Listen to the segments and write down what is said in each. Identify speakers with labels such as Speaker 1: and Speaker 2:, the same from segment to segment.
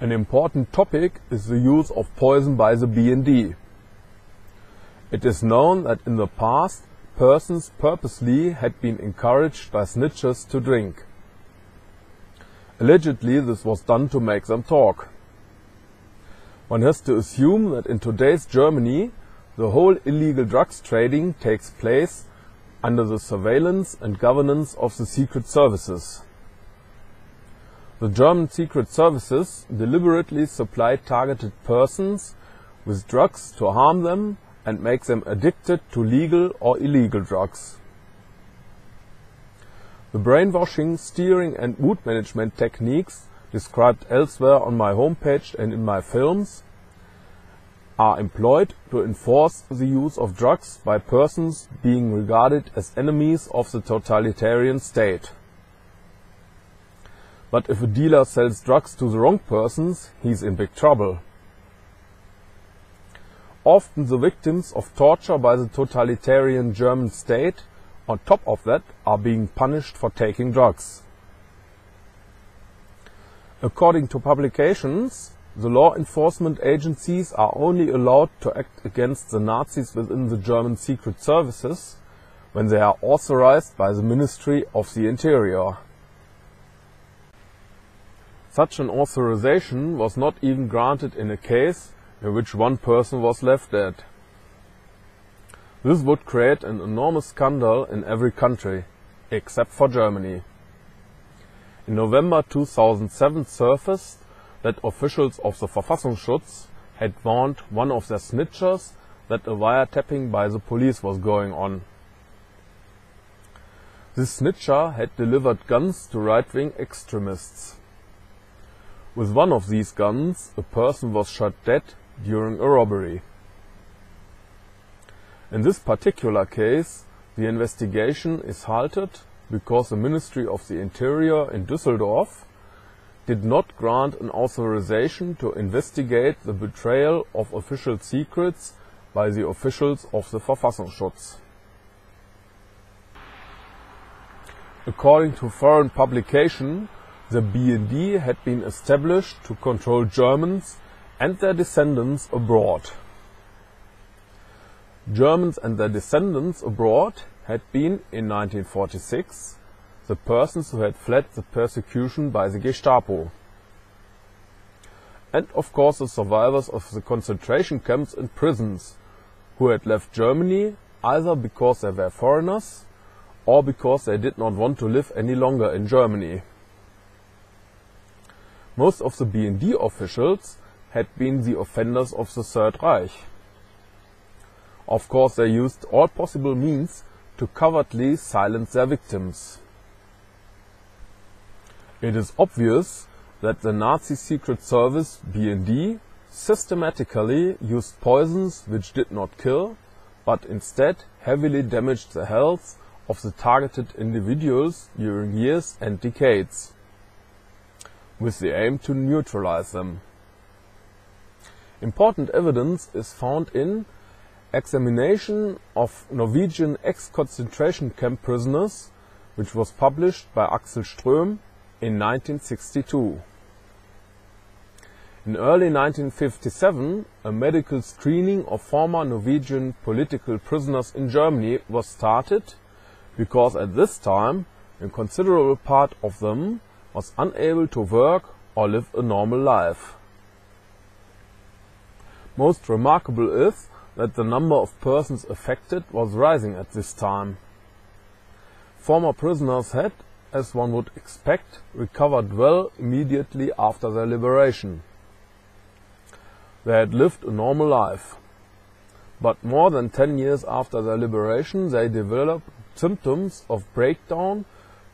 Speaker 1: An important topic is the use of poison by the BND. It is known that in the past, persons purposely had been encouraged by snitches to drink. Allegedly, this was done to make them talk. One has to assume that in today's Germany, the whole illegal drugs trading takes place under the surveillance and governance of the secret services. The German secret services deliberately supply targeted persons with drugs to harm them and make them addicted to legal or illegal drugs. The brainwashing, steering and mood management techniques described elsewhere on my homepage and in my films are employed to enforce the use of drugs by persons being regarded as enemies of the totalitarian state. But if a dealer sells drugs to the wrong persons, he's in big trouble. Often the victims of torture by the totalitarian German state, on top of that, are being punished for taking drugs. According to publications, the law enforcement agencies are only allowed to act against the Nazis within the German secret services when they are authorized by the Ministry of the Interior. Such an authorization was not even granted in a case in which one person was left dead. This would create an enormous scandal in every country, except for Germany. In November 2007 surfaced that officials of the Verfassungsschutz had warned one of their snitchers that a wiretapping by the police was going on. This snitcher had delivered guns to right-wing extremists. With one of these guns, a person was shot dead during a robbery. In this particular case, the investigation is halted because the Ministry of the Interior in Düsseldorf did not grant an authorization to investigate the betrayal of official secrets by the officials of the Verfassungsschutz. According to foreign publication, the BND had been established to control Germans and their descendants abroad. Germans and their descendants abroad had been, in 1946, the persons who had fled the persecution by the Gestapo. And of course the survivors of the concentration camps and prisons, who had left Germany either because they were foreigners or because they did not want to live any longer in Germany. Most of the BND officials had been the offenders of the Third Reich. Of course, they used all possible means to covertly silence their victims. It is obvious that the Nazi Secret Service BND systematically used poisons which did not kill, but instead heavily damaged the health of the targeted individuals during years and decades, with the aim to neutralize them. Important evidence is found in Examination of Norwegian ex-concentration camp prisoners, which was published by Axel Ström in 1962. In early 1957, a medical screening of former Norwegian political prisoners in Germany was started, because at this time a considerable part of them was unable to work or live a normal life. Most remarkable is that the number of persons affected was rising at this time. Former prisoners had, as one would expect, recovered well immediately after their liberation. They had lived a normal life. But more than 10 years after their liberation, they developed symptoms of breakdown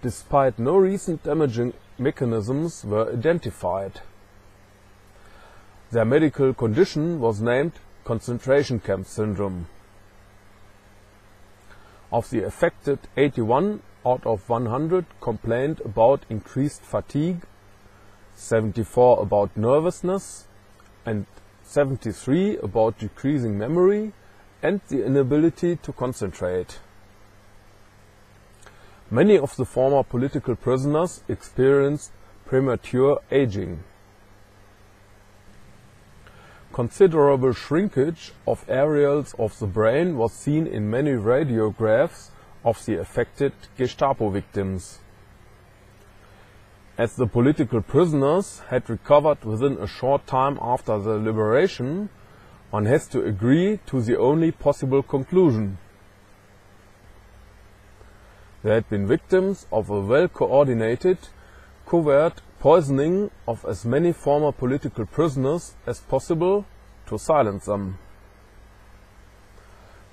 Speaker 1: despite no recent damaging mechanisms were identified. Their medical condition was named concentration camp syndrome. Of the affected, 81 out of 100 complained about increased fatigue, 74 about nervousness, and 73 about decreasing memory and the inability to concentrate. Many of the former political prisoners experienced premature aging. Considerable shrinkage of areas of the brain was seen in many radiographs of the affected Gestapo victims. As the political prisoners had recovered within a short time after their liberation, one has to agree to the only possible conclusion. They had been victims of a well-coordinated, covert poisoning of as many former political prisoners as possible to silence them.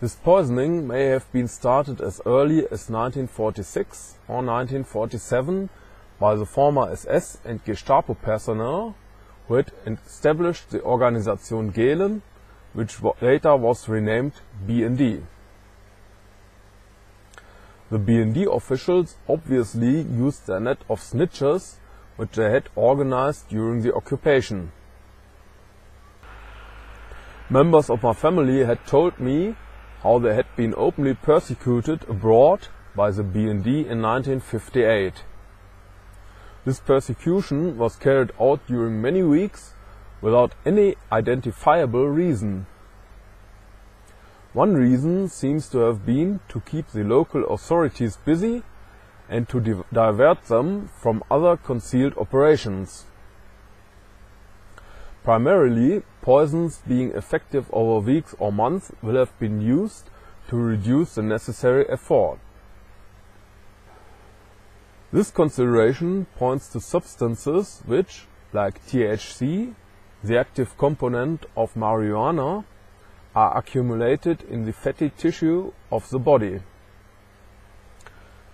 Speaker 1: This poisoning may have been started as early as 1946 or 1947 by the former SS and Gestapo personnel who had established the Organisation Gehlen, which later was renamed BND. The BND officials obviously used their net of snitchers which they had organized during the occupation. Members of my family had told me how they had been openly persecuted abroad by the BND in 1958. This persecution was carried out during many weeks without any identifiable reason. One reason seems to have been to keep the local authorities busy and to divert them from other concealed operations. Primarily, poisons being effective over weeks or months will have been used to reduce the necessary effort. This consideration points to substances which, like THC, the active component of marijuana, are accumulated in the fatty tissue of the body.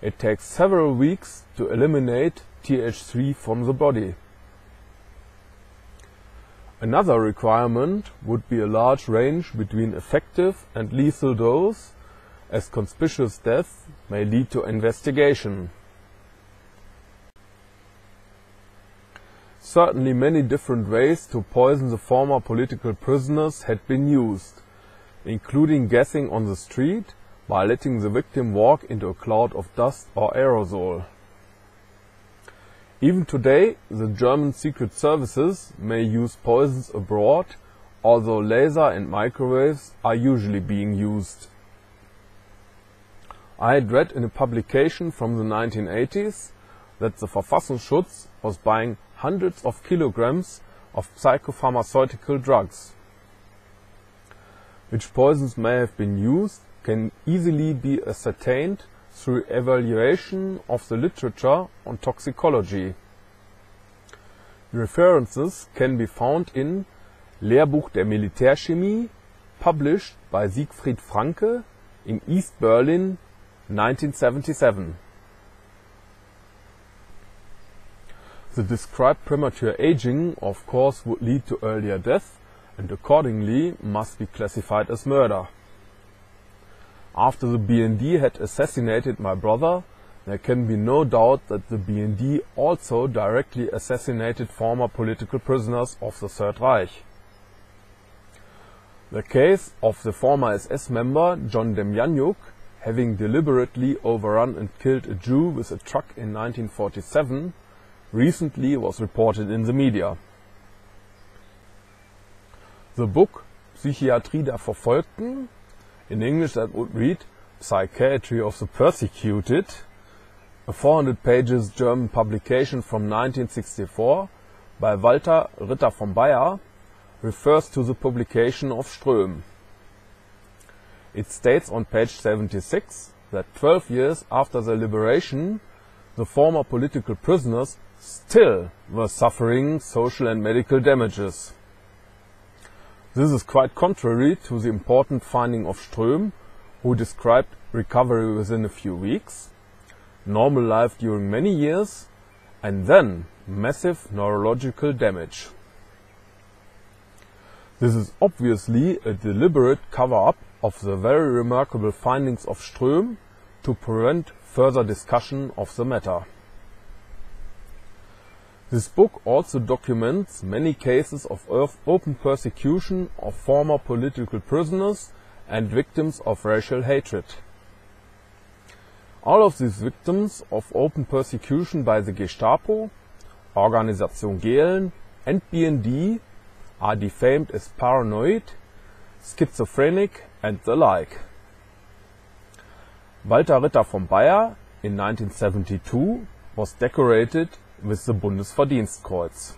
Speaker 1: It takes several weeks to eliminate TH3 from the body. Another requirement would be a large range between effective and lethal dose, as conspicuous death may lead to investigation. Certainly many different ways to poison the former political prisoners had been used, including gassing on the street by letting the victim walk into a cloud of dust or aerosol. Even today, the German secret services may use poisons abroad, although laser and microwaves are usually being used. I had read in a publication from the 1980s that the Verfassungsschutz was buying hundreds of kilograms of psychopharmaceutical drugs. Which poisons may have been used can easily be ascertained through evaluation of the literature on toxicology. References can be found in Lehrbuch der Militärchemie, published by Siegfried Franke in East Berlin, 1977. The described premature aging, of course, would lead to earlier death and accordingly must be classified as murder. After the BND had assassinated my brother, there can be no doubt that the BND also directly assassinated former political prisoners of the Third Reich. The case of the former SS member John Demjanjuk having deliberately overrun and killed a Jew with a truck in 1947 recently was reported in the media. The book Psychiatrie der Verfolgten, in English that would read Psychiatry of the Persecuted, a 400 pages German publication from 1964 by Walter Ritter von Bayer, refers to the publication of Ström. It states on page 76 that 12 years after their liberation, the former political prisoners still were suffering social and medical damages. This is quite contrary to the important finding of Ström, who described recovery within a few weeks, normal life during many years, and then massive neurological damage. This is obviously a deliberate cover-up of the very remarkable findings of Ström to prevent further discussion of the matter. This book also documents many cases of open persecution of former political prisoners and victims of racial hatred. All of these victims of open persecution by the Gestapo, Organisation Gehlen and BND are defamed as paranoid, schizophrenic and the like. Walter Ritter von Bayer in 1972 was decorated with the Bundesverdienstkreuz.